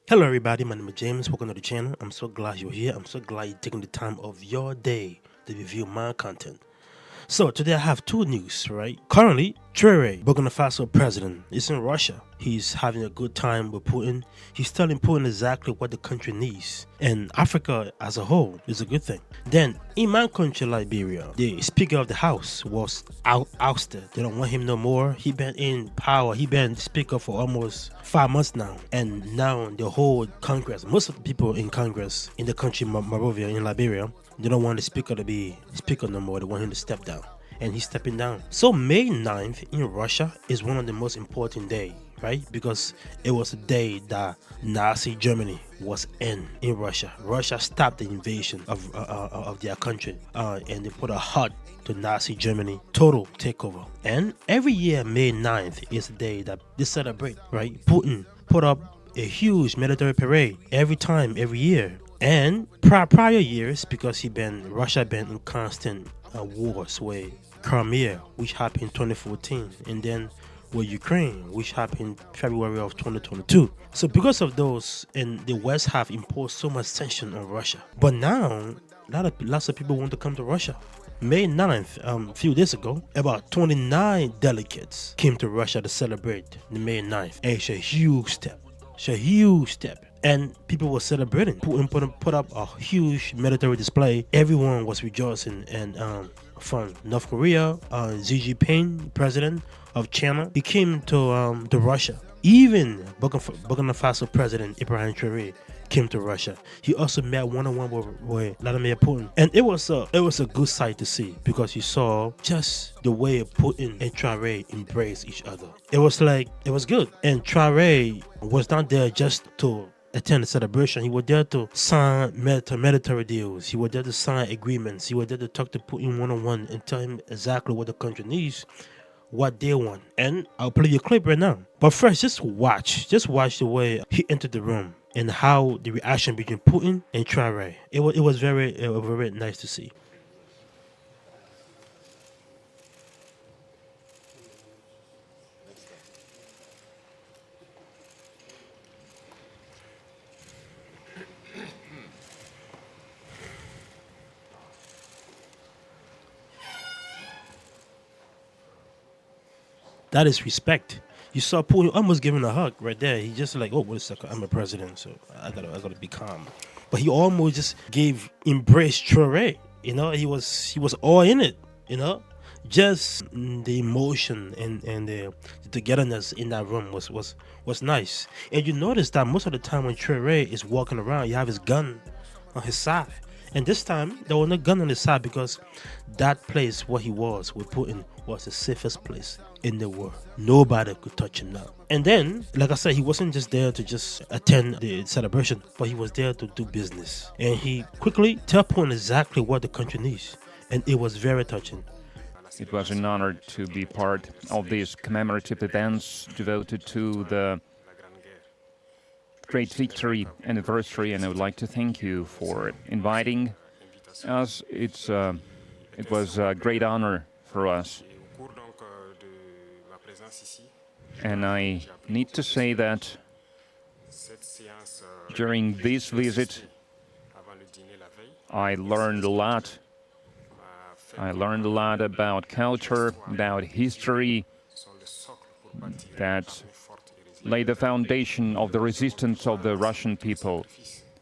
Hello everybody, my name is James. Welcome to the channel. I'm so glad you're here. I'm so glad you're taking the time of your day to review my content. So today I have two news, right? Currently, Burkina Faso president, is in Russia. He's having a good time with Putin. He's telling Putin exactly what the country needs. And Africa as a whole is a good thing. Then, in my country, Liberia, the Speaker of the House was ousted. They don't want him no more. He been in power. He been Speaker for almost 5 months now. And now the whole Congress, most of the people in Congress in the country, Monrovia, in Liberia, they don't want the speaker to be speaker no more. They want him to step down. And he's stepping down. So May 9th in Russia is one of the most important days, right? Because it was the day that Nazi Germany was in Russia. Russia stopped the invasion of their country and they put a halt to Nazi Germany, total takeover. And every year, May 9th is the day that they celebrate, right? Putin put up a huge military parade every year. And prior years, because Russia been in constant wars with Crimea, which happened in 2014, and then with Ukraine, which happened February of 2022. So because of those, and the West have imposed so much sanction on Russia. But now, lots of people want to come to Russia. May 9th, a few days ago, about 29 delegates came to Russia to celebrate the May 9th. And it's a huge step. It's a huge step. And people were celebrating. Putin put up a huge military display. Everyone was rejoicing. And from North Korea, Xi Jinping, president of China, he came to Russia. Even Burkina Faso president Ibrahim Traoré came to Russia. He also met one-on-one with Vladimir Putin, and it was a good sight to see because you saw just the way Putin and Traoré embraced each other. It was good, and Traoré was not there just to attend the celebration. He was there to sign military deals. He was there to sign agreements. He was there to talk to Putin one-on-one and tell him exactly what the country needs, what they want. And I'll play you a clip right now. But first, just watch the way he entered the room and how the reaction between Putin and Traoré. It was very nice to see. That is respect. You saw Putin almost giving a hug right there. He just like, oh, wait a second, I'm a president, so I gotta be calm. But he almost just embraced Traoré. You know, he was all in it. You know, just the emotion and the togetherness in that room was nice. And you notice that most of the time when Traoré is walking around, you have his gun on his side. And this time, there was no gun on his side because that place where he was with Putin was the safest place in the world. Nobody could touch him now. And then, like I said, he wasn't just there to just attend the celebration, but he was there to do business. And he quickly tell Putin exactly what the country needs. And it was very touching. It was an honor to be part of these commemorative events devoted to the great victory anniversary, and I would like to thank you for inviting us. It was a great honor for us. And I need to say that during this visit, I learned a lot. I learned a lot about culture, about history, that laid the foundation of the resistance of the Russian people,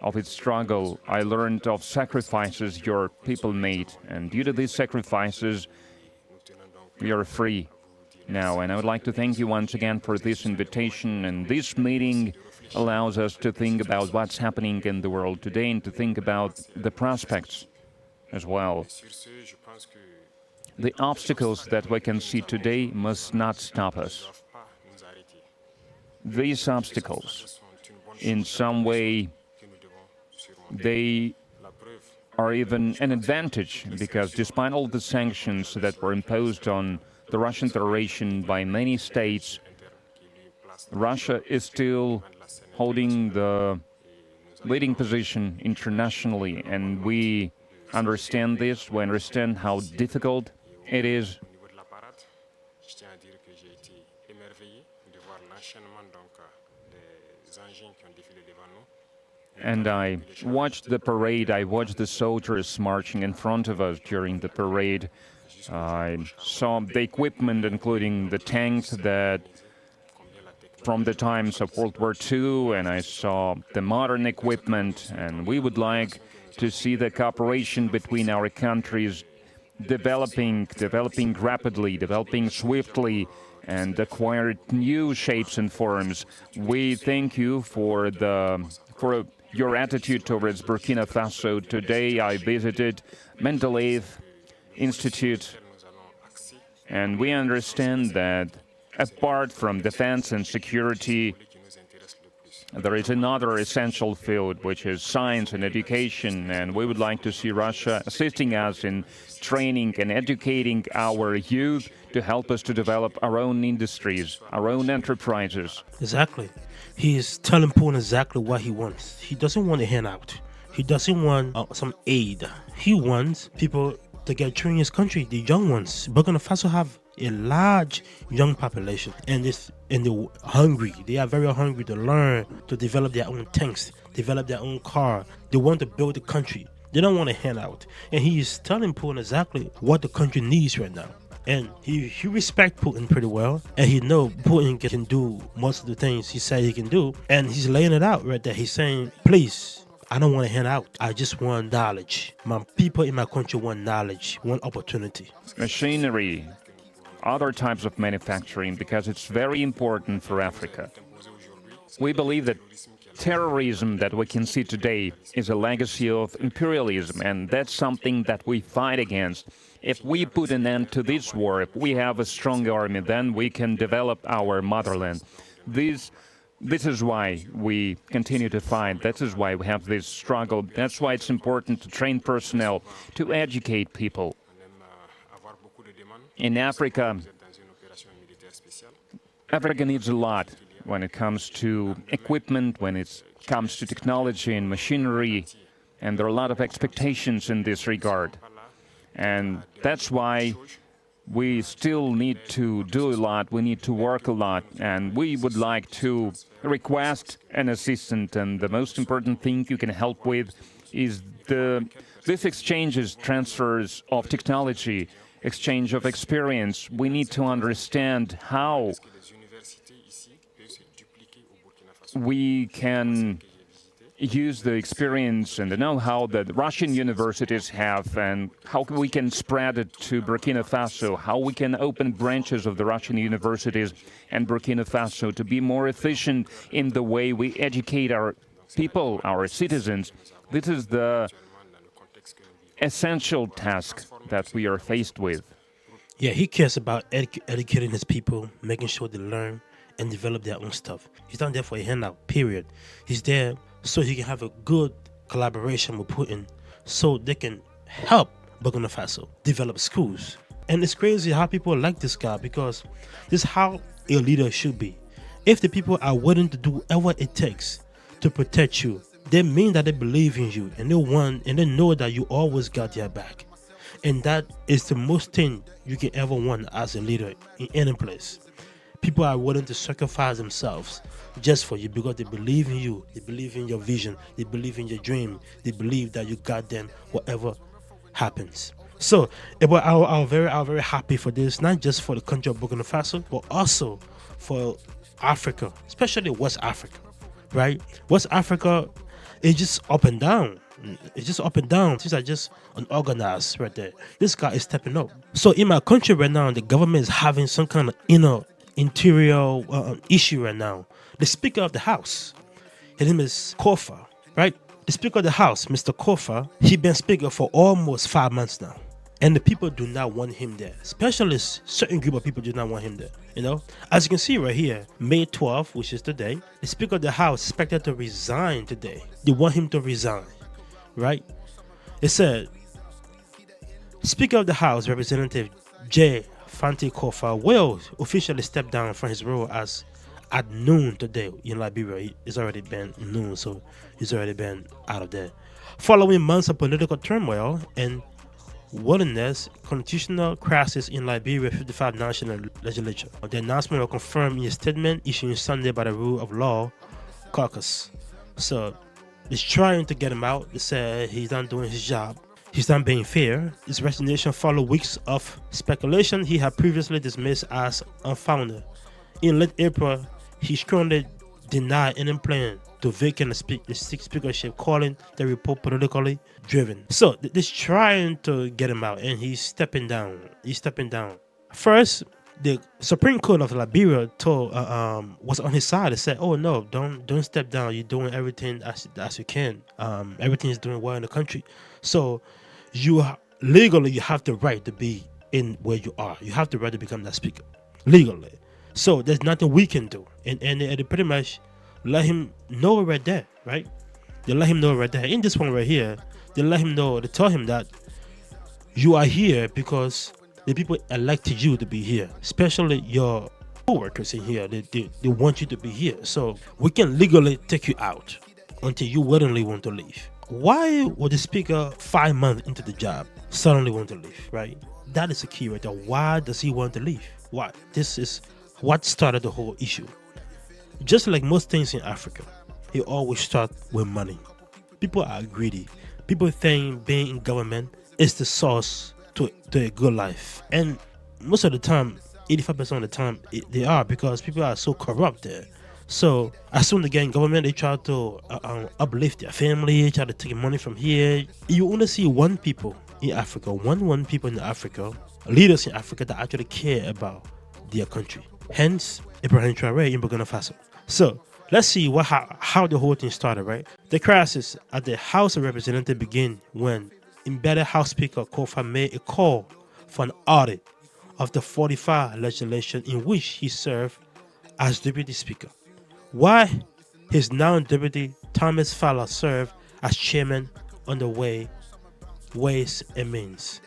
of its struggle. I learned of sacrifices your people made, and due to these sacrifices, we are free now. And I would like to thank you once again for this invitation, and this meeting allows us to think about what's happening in the world today and to think about the prospects as well. The obstacles that we can see today must not stop us. These obstacles, in some way, they are even an advantage, because despite all the sanctions that were imposed on the Russian Federation by many states, Russia is still holding the leading position internationally, and we understand this, we understand how difficult it is. And I watched the parade, I watched the soldiers marching in front of us during the parade. I saw the equipment, including the tanks that from the times of World War II, and I saw the modern equipment, and we would like to see the cooperation between our countries developing rapidly, developing swiftly, and acquire new shapes and forms. We thank you for your attitude towards Burkina Faso. Today I visited Mendeleev Institute, and we understand that apart from defense and security, there is another essential field, which is science and education, and we would like to see Russia assisting us in training and educating our youth to help us to develop our own industries, our own enterprises. Exactly. He's telling Putin exactly what he wants. He doesn't want a handout. He doesn't want some aid. He wants people to get trained in his country, the young ones. Burkina Faso have a large young population, and they're hungry. They are very hungry to learn, to develop their own tanks, develop their own car. They want to build the country. They don't want a handout. And he is telling Putin exactly what the country needs right now. And he respects Putin pretty well, and he knows Putin can do most of the things he said he can do, and he's laying it out right there. He's saying, please, I don't want to hand out. I just want knowledge. My people in my country want knowledge, want opportunity. Machinery, other types of manufacturing, because it's very important for Africa. We believe that terrorism that we can see today is a legacy of imperialism, and that's something that we fight against. If we put an end to this war, if we have a strong army, then we can develop our motherland. This is why we continue to fight. That is why we have this struggle. That's why it's important to train personnel, to educate people. In Africa, Africa needs a lot when it comes to equipment, when it comes to technology and machinery, and there are a lot of expectations in this regard. And that's why we still need to do a lot, we need to work a lot, and we would like to request an assistant, and the most important thing you can help with is this exchanges, transfers of technology, exchange of experience. We need to understand how we can use the experience and the know-how that Russian universities have, and how we can spread it to Burkina Faso, how we can open branches of the Russian universities and Burkina Faso to be more efficient in the way we educate our people, our citizens. This is the essential task that we are faced with. Yeah, he cares about educating his people, making sure they learn and develop their own stuff. He's not there for a handout, period. He's there so he can have a good collaboration with Putin, so they can help Burkina Faso develop schools. And it's crazy how people like this guy, because this is how a leader should be. If the people are willing to do whatever it takes to protect you, they mean that they believe in you, and they know that you always got their back. And that is the most thing you can ever want as a leader in any place. People are willing to sacrifice themselves just for you because they believe in you, they believe in your vision, they believe in your dream, they believe that you got them whatever happens. So I'm very happy for this, not just for the country of Burkina Faso, but also for Africa, especially West Africa, right? West Africa is just up and down. It's just up and down. Things are just unorganized right there. This guy is stepping up. So in my country right now, the government is having some kind of interior issue right now. The Speaker of the House, his name is Kofa, right? The Speaker of the House, Mr. Kofa, he's been Speaker for almost 5 months now. And the people do not want him there. Especially certain group of people do not want him there. You know, as you can see right here, May 12th, which is today, the Speaker of the House is expected to resign today. They want him to resign, right? It said, Speaker of the House, Representative J. Fanti Kofa will officially step down from his role as at noon today in Liberia. It's already been noon, so he's already been out of there. Following months of political turmoil and wilderness, constitutional crisis in Liberia 55 national legislature. The announcement was confirmed in a statement issued Sunday by the Rule of Law Caucus. So it's trying to get him out. They said he's not doing his job. He's not being fair. His resignation followed weeks of speculation he had previously dismissed as unfounded. In late April, he strongly denied any plan to vacate the speakership, calling the report politically driven. So this trying to get him out, and he's stepping down. First, the Supreme Court of Liberia told was on his side. It said, "Oh no, don't step down. You're doing everything as you can. Everything is doing well in the country. So legally you have the right to be in where you are. You have the right to become that speaker legally. So there's nothing we can do." And they pretty much let him know right there, right? They let him know right there. In this one right here, they let him know. They tell him that you are here because the people elected you to be here, especially your co-workers in here. They want you to be here. So we can legally take you out until you willingly want to leave. Why would the speaker 5 months into the job suddenly want to leave, right? That is the key right there. Why does he want to leave? Why? This is what started the whole issue. Just like most things in Africa, it always starts with money. People are greedy. People think being in government is the source to a good life. And most of the time, 85% of the time, they are, because people are so corrupt there. So as soon as they get in government, they try to uplift their family, try to take money from here. You only see one people in Africa, one people in Africa, leaders in Africa that actually care about their country. Hence, Ibrahim Traoré in Burkina Faso. So let's see how the whole thing started, right? The crisis at the House of Representatives began when embedded House Speaker Kofa made a call for an audit of the 45 legislation in which he served as Deputy Speaker, while his now Deputy Thomas Fowler served as Chairman on the Ways and Means.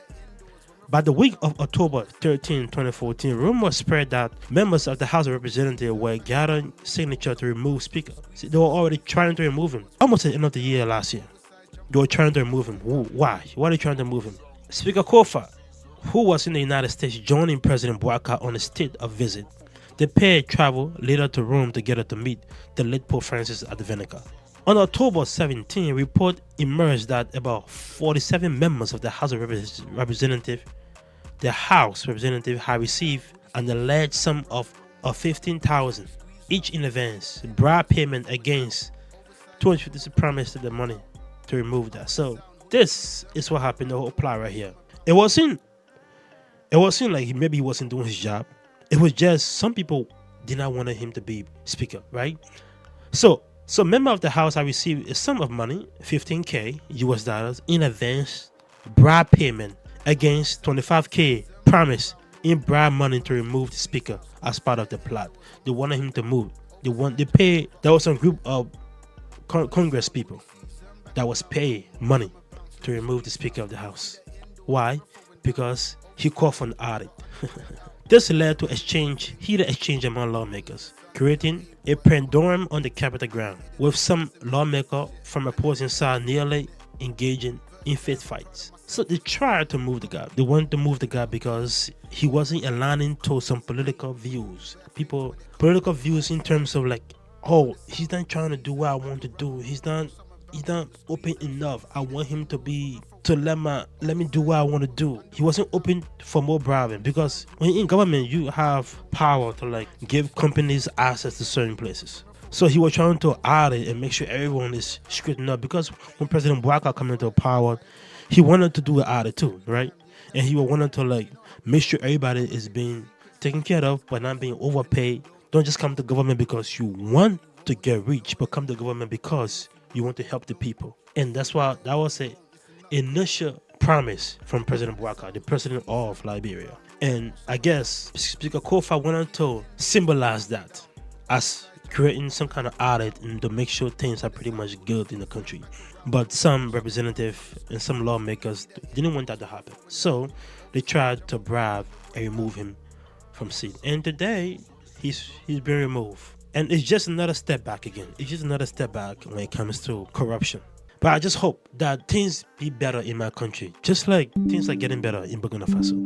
By the week of October 13, 2014, rumors spread that members of the House of Representatives were gathering signatures to remove Speaker. See, they were already trying to remove him. Almost at the end of the year last year, they were trying to remove him. Why? Why are they trying to remove him? Speaker Kofa, who was in the United States joining President Bouaka on a state of visit, they paid travel later to Rome together to meet the late Pope Francis at the Vatican. On October 17, a report emerged that about 47 members of the House of Representatives had received an alleged sum of $15,000 each in advance, bribe payment against 250 promised the money to remove that. So this is what happened, the whole plot right here. It wasn't like maybe he wasn't doing his job. It was just some people did not want him to be speaker, right? So member of the House had received a sum of money, $15K US dollars in advance, bribe payment against $25K promise in bribe money to remove the speaker as part of the plot. They wanted him to move. There was a group of Congress people that was paid money to remove the Speaker of the House. Why? Because he called for an audit. This led to heated exchange among lawmakers, creating a pendulum on the Capitol ground, with some lawmakers from opposing side nearly engaging in fist fights. So they tried to move the guy. They wanted to move the guy because he wasn't aligning to some political views. Political views in terms of like, oh, he's not trying to do what I want to do. He's not open enough. I want him to let me do what I want to do. He wasn't open for more bribing, because when you're in government, you have power to like give companies access to certain places. So he was trying to audit and make sure everyone is screwed up, because when President Bouaka came into power, he wanted to do an audit too, right? And he wanted to like make sure everybody is being taken care of but not being overpaid. Don't just come to government because you want to get rich, but come to government because you want to help the people. And that's why that was a initial promise from President Bouaka, the president of Liberia. And I guess Speaker Kofa wanted to symbolize that as creating some kind of audit and to make sure things are pretty much good in the country. But some representatives and some lawmakers didn't want that to happen. So they tried to bribe and remove him from seat. And today he's been removed. And it's just another step back again. It's just another step back when it comes to corruption. But I just hope that things be better in my country, just like things are getting better in Burkina Faso.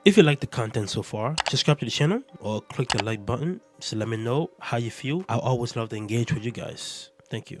If you like the content so far, subscribe to the channel or click the like button. So let me know how you feel. I always love to engage with you guys. Thank you.